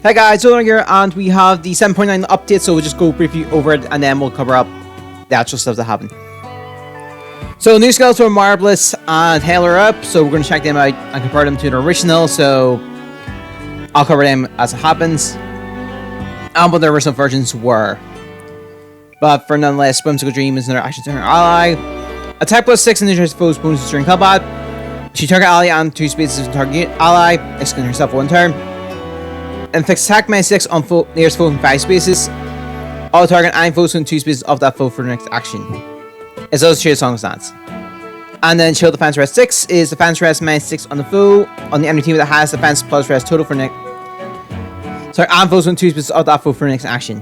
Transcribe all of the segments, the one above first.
Hey guys, Zolan here, and we have the 7.9 update, so we'll just go briefly over it and then we'll cover up the actual stuff that happened. So, new skills were Marvelous and Hailer Up, so we're going to check them out and compare them to the original, so I'll cover them as it happens, and what the original versions were. But for nonetheless, Whimsical Dream is another action to her ally. Attack plus 6 and injures foes bonuses during combat. She target ally and 2 spaces to target ally, excluding herself for 1 turn. Inflicts attack minus 6 on nearest foe in 5 spaces. All target and foes in 2 spaces of that foe for the next action. It's also shield song stance. And then shield defense rest 6 is defense rest minus 6 on the foe on the enemy team that has defense plus rest total for next. Sorry, and foes in 2 spaces of that foe for the next action.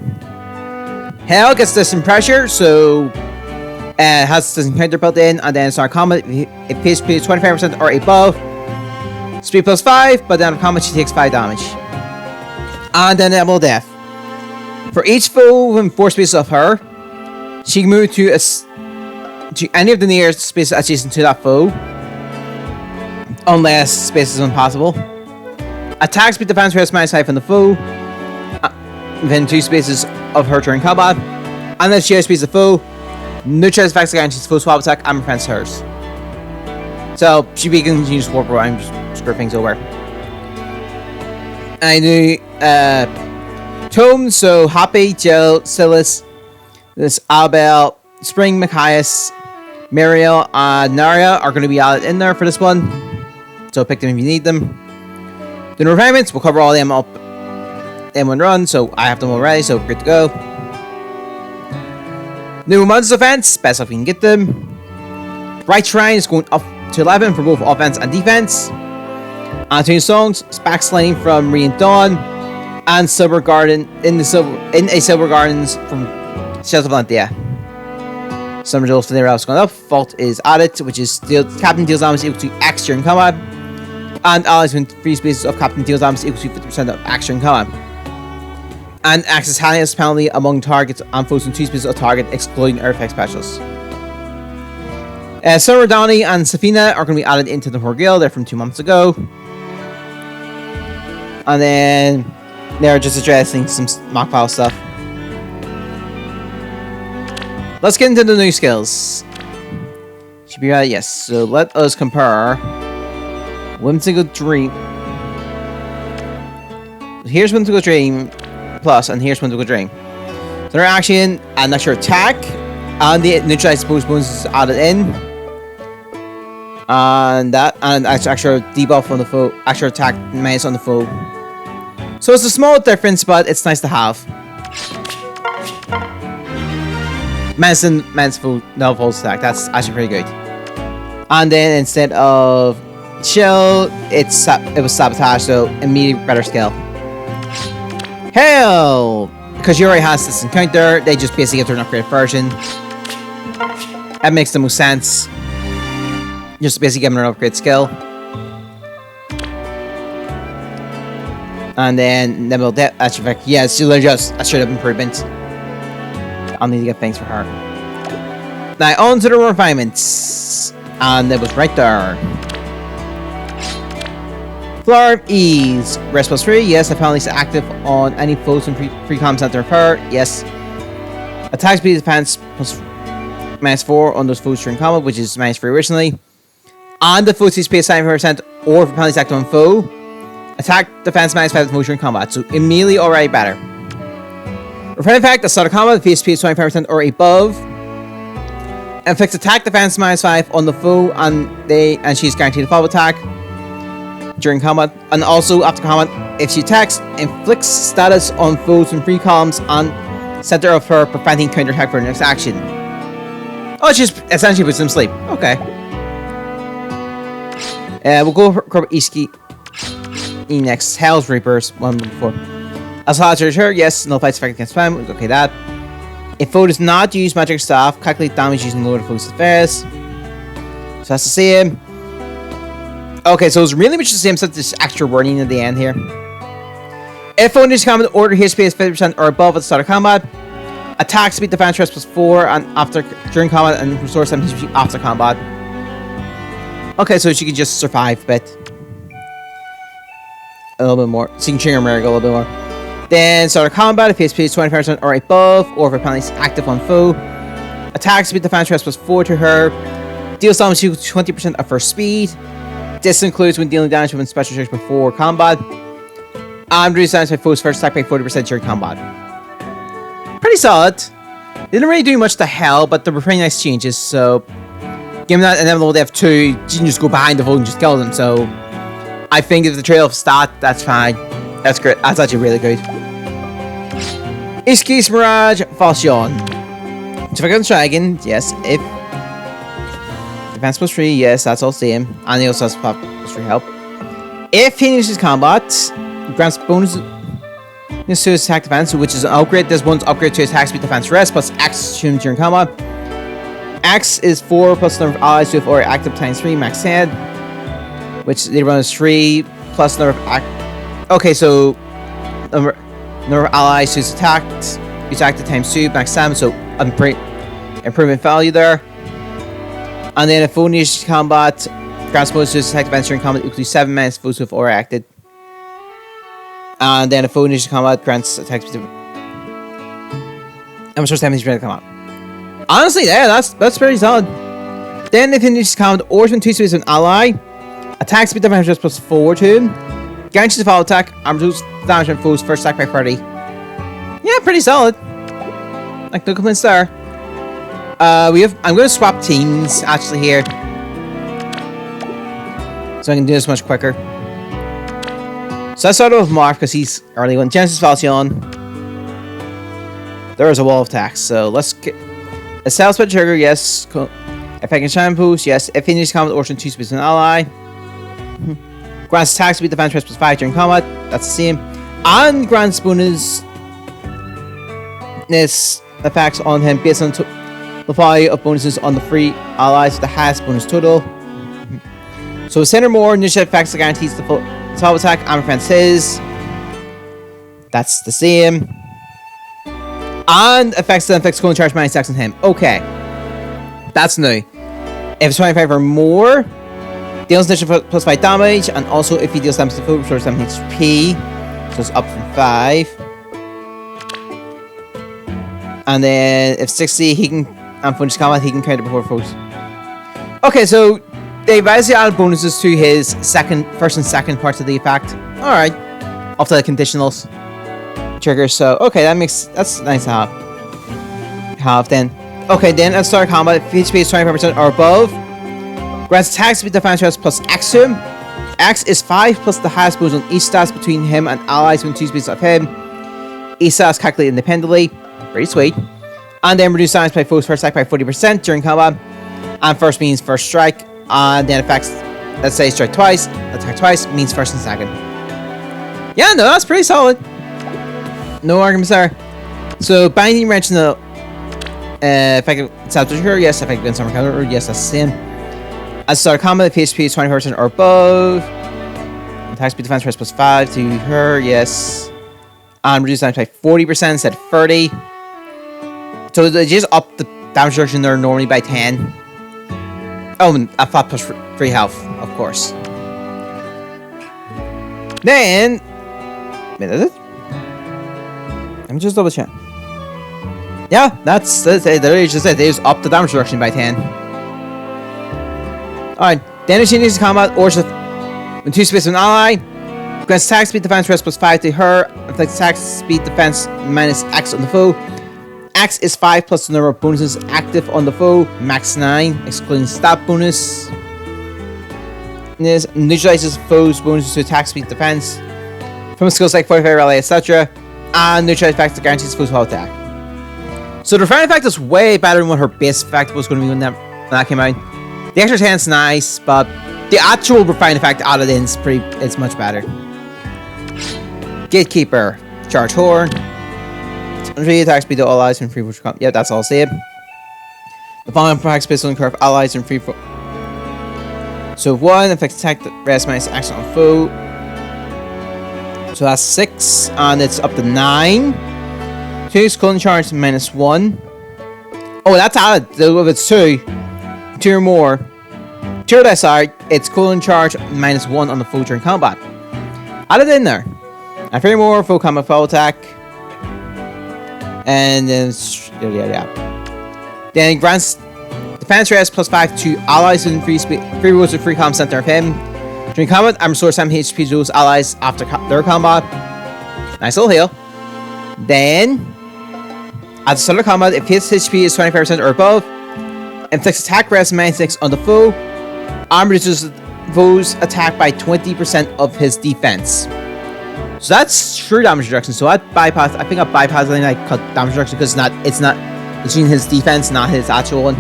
Hell gets distant pressure, so has distant counter built in, and then start combat. It pays 25% or above. Speed plus 5, but then in combat she takes 5 damage. And then Emblem Death. For each foe within 4 spaces of her, she can move to any of the nearest spaces adjacent to that foe, unless space is impossible. Attack speed defense rest minus 5 on the foe within 2 spaces of her during combat, unless she outspeeds the foe. Neutralize effects against his foe swap attack and prevents hers. So she can continue to warp around, just screw things over. I do Tomes, so Happy, Jill, Silas, this Abel, Spring, Machias, Muriel, and Naria are going to be added in there for this one. So pick them if you need them. The requirements, we'll cover all them up in one run, so I have them already, so good to go. New monsters offense, best if we can get them. Bright Shrine is going up to 11 for both offense and defense. Anthony songs, backsliding from Radiant Dawn, and Silver Garden in a Silver Gardens from Shells of Atlantia. Summer Jewels for their elves going up. Fault is added, which is Captain deals damage equal to X during combat, and allies within 3 spaces of Captain deals damage equal to 50% of X during combat. And acts as highest penalty among targets and foes in 2 spaces of target, excluding air effect specials. Summer Donnie and Safina are going to be added into the Horgil. They're from 2 months ago. And then they're just addressing some mock file stuff. Let's get into the new skills. Should be right, yes. So let us compare Whimsical Dream. Here's Whimsical Dream Plus, and here's Whimsical Dream. So their action and extra attack, and the neutralize bonuses added in. And that, and extra debuff on the foe, extra attack minus on the foe. So it's a small difference, but it's nice to have. Man's foe, no false attack. That's actually pretty good. And then instead of chill, it was sabotage, so immediate better skill. Hell, because Yuri has this encounter, they just basically get an upgraded version. That makes the most sense. Just basically give them an upgrade skill. And then we'll actually, yeah, it's just a straight up improvement. I'll need to get things for her. Now on to the refinements. And it was right there. Flower of Ease. Rest plus 3, yes. The penalty is active on any foes in free combat center of her, yes. Attack speed defense plus minus 4 on those foes during combat, which is minus 3 originally. And the foe sees space 75% or if the penalty is active on foe. Attack defense minus 5 with during combat, so immediately already better. Refrain effect, the start of combat, the face 25% or above. Inflicts attack defense minus 5 on the foe, and she's guaranteed a follow attack during combat. And also after combat, if she attacks, inflicts status on foes in free columns on center of her, preventing counter attack for the next action. Oh, it just essentially puts them to sleep. Okay. We'll go for Iski next. Hell's Reapers, one before. As hard as her, yes, no fights effect against spam. Okay, that. If foe does not use magic staff, calculate damage using lower foe's affairs. So that's the same. Okay, so it's really much the same, except this extra warning at the end here. If foe enters combat, order HP is 50% or above at the start of combat. Attack speed defense rest plus 4 and during combat, and restore 70 HP after combat. Okay, so she can just survive a bit. A little bit more. So you can trigger Miracle a little bit more. Then start a combat if HP is 25% or above, or if a penalty is active on foe. Attack speed defense rest plus 4 to her. Deals damage to 20% of her speed. This includes when dealing damage with special tricks before combat. And reduce damage by foe's first attack by 40% during combat. Pretty solid. Didn't really do much to hell, but there were pretty nice changes, so given that an level they have 2, you can just go behind the foe and just kill them, so I think if the trail of stat, that's fine. That's great. That's actually really good. Ishki's Mirage Falchion. So if I go to Dragon, yes. If defense plus 3, yes, that's all same. And he also has plus 3 help. If he uses combat, grants bonus to his attack defense, which is an upgrade. There's one's upgrade to his attack speed defense rest plus X tuned during combat. X is 4 plus number of allies with or active times 3 max head, which they run as 3 plus number of okay, so number of allies who's attacked, who's active times 2 max 7, so improvement value there. And then if foe needs combat, grants bonus to his attack defense during combat equal to 7 minutes foes with or acted. And then if foe needs combat, grants attack speed. I'm sure damage during combat. Honestly, yeah, that's pretty solid. Then if he needs combat, or when 2 space with an ally, attack speed defense just plus 4 to him. Guarantees to follow attack and reduce damage on foes first attack by 30. Yeah, pretty solid. Like, no complaints there. I'm going to swap teams actually here, so I can do this much quicker. So let's start with Mark because he's early one. Genesis Falchion. There is a wall of attacks, so let's get a sales spell trigger. Yes. If I can shine boost, yes. If he needs combat, origin 2 speeds an ally. Grants attack speed defense plus 5 during combat. That's the same. And grants bonus effects on him based on the value of bonuses on the free allies with the highest bonus total. So center more initiative effects that guarantees the full top attack and prevents his. That's the same. And effects that inflicts cooling charge minus X on him. Okay. That's new. If it's 25 or more, deals initiative plus 5 damage, and also if he deals damage to foe, restores 7 HP. So it's up from 5. And then if 60, he can, and finish combat, he can counter before foes. Okay, so they basically added bonuses to his first and second parts of the effect. Alright. Off the conditionals. Triggers, so okay, that's nice to have then. Okay, then let's start combat. If HP is 25% or above, grants attack speed defense rest plus X to him. X is 5 plus the highest bonus on each stats between him and allies within 2 spaces of him. Each stats calculated independently. Pretty sweet. And then reduce damage by foes first attack by 40% during combat. And first means first strike. And then effects, let's say strike twice, attack twice, means first and second. Yeah, no, that's pretty solid. No arguments there. So binding wrench in the effective substitute, yes. Effective against summer counter, yes, that's the same. As start combat, if HP is 20% or above, attack speed defense rest plus 5 to her, yes. And reduce damage by 40% instead of 30. So they just up the damage reduction there normally by 10. Oh, and a flat plus 3 health, of course. Then, wait, is it? Let me just double check. Yeah, that's it. They just said they just up the damage reduction by 10. Alright, then if she needs to combat, or when 2 spaces with an ally, grants attack speed defense rest plus 5 to her, inflicts attack speed defense minus X on the foe. X is 5 plus the number of bonuses active on the foe, max 9, excluding stat bonus. This neutralizes foes' bonuses to attack speed defense from skills like Fortify Rally, etc. And neutralizes effects that guarantees foes will attack. So the refining effect is way better than what her base effect was going to be when that came out. The extra 10 is nice, but the actual refining effect added in is it's much better. Gatekeeper, charge horn. 3 attack speed to all allies and free for combat. Yeah, that's all same. The following attacks based on the curve allies and free for. So 1 affects attack that rest minus action on foe. So that's 6, and it's up to 9. 2 is cooling charge minus 1. Oh, that's added. So if it's 2 or more, 2 or less, sorry, it's cooling charge minus 1 on the foe during combat. Added in there. And 3 more, full combat, full attack. And then, Then it grants defense rest +5 to allies within 3 rows of free combat center of him. During combat, I'm restore 7 HP to those allies after their combat. Nice little heal. Then, at the start of combat, if his HP is 25% or above, inflicts attack rest -6 on the foe. Arm reduces foe's attack by 20% of his defense. So that's true damage reduction. So I think I bypass I cut damage reduction because it's using his defense, not his actual one.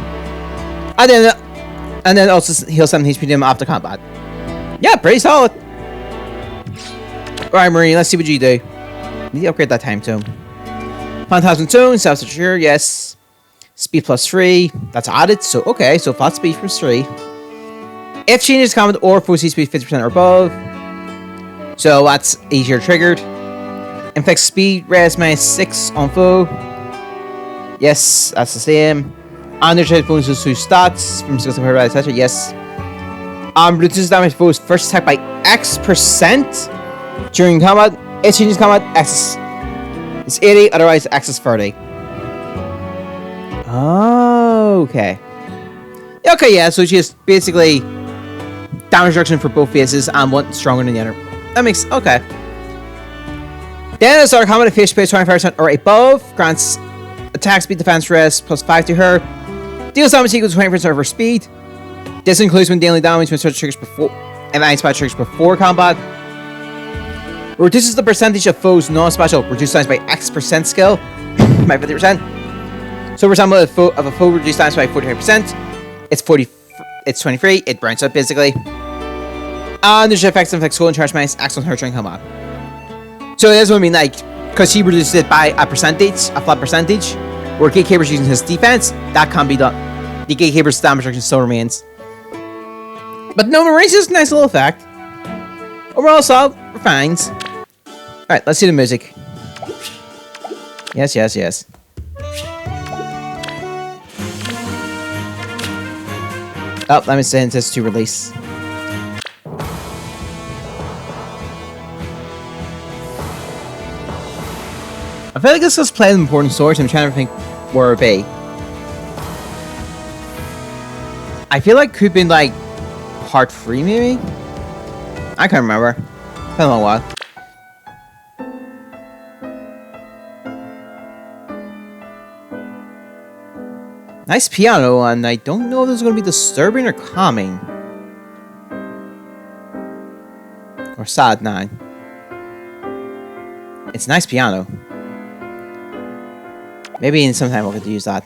And then also heal 7 HP to him after combat. Yeah, pretty solid. Alright, Marine, let's see what you do. Need to upgrade that time tome. Phantasm Tone, self-secure, yes. Speed +3, that's added, so okay, so flat speed +3. If changes combat or foe speed 50% or above, so that's easier triggered. Inflicts speed res -6 on foe. Yes, that's the same. And there's bonuses to stats from skills and etc. Yes. Reduces damage to foe's first attack by X% during combat. If changes combat, X is 80, otherwise X is 30. Okay. Okay, yeah, so she's basically damage reduction for both faces and one stronger than the other. That makes okay. Then at the start of combat, if HP is 25% or above, grants attack speed defense rest +5 to her. Deals damage equals 20% of her speed. This includes when dealing damage when such triggers before and anti-spot triggers before combat. Reduces the percentage of foes non-special reduced damage by X% skill by 50%. So for example, if a foe reduced damage by 45%, it's 23, it burns up basically. And there's effects and inflicts and charge -X on her during combat. So that's what I mean, like, because he reduces it by a flat percentage, where Gatekeeper's using his defense, that can be done. The Gatekeeper's damage reduction still remains. But no, Marine's just a nice little effect. Overall solid, we're fine. Alright, let's see the music. Yes, yes, yes. Oh, let me send this to release. I feel like this just played an important source. I'm trying to think where it be. I feel like it could have been like part 3 maybe? I can't remember. It's been a long while. Nice piano, and I don't know if this is going to be disturbing or calming. Or sad, 9. It's nice piano. Maybe in some time we'll get to use that.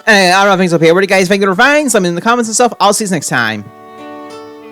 Anyway, I don't know if things up here. What do you guys think of the refines? Let me know in the comments and stuff. I'll see you next time.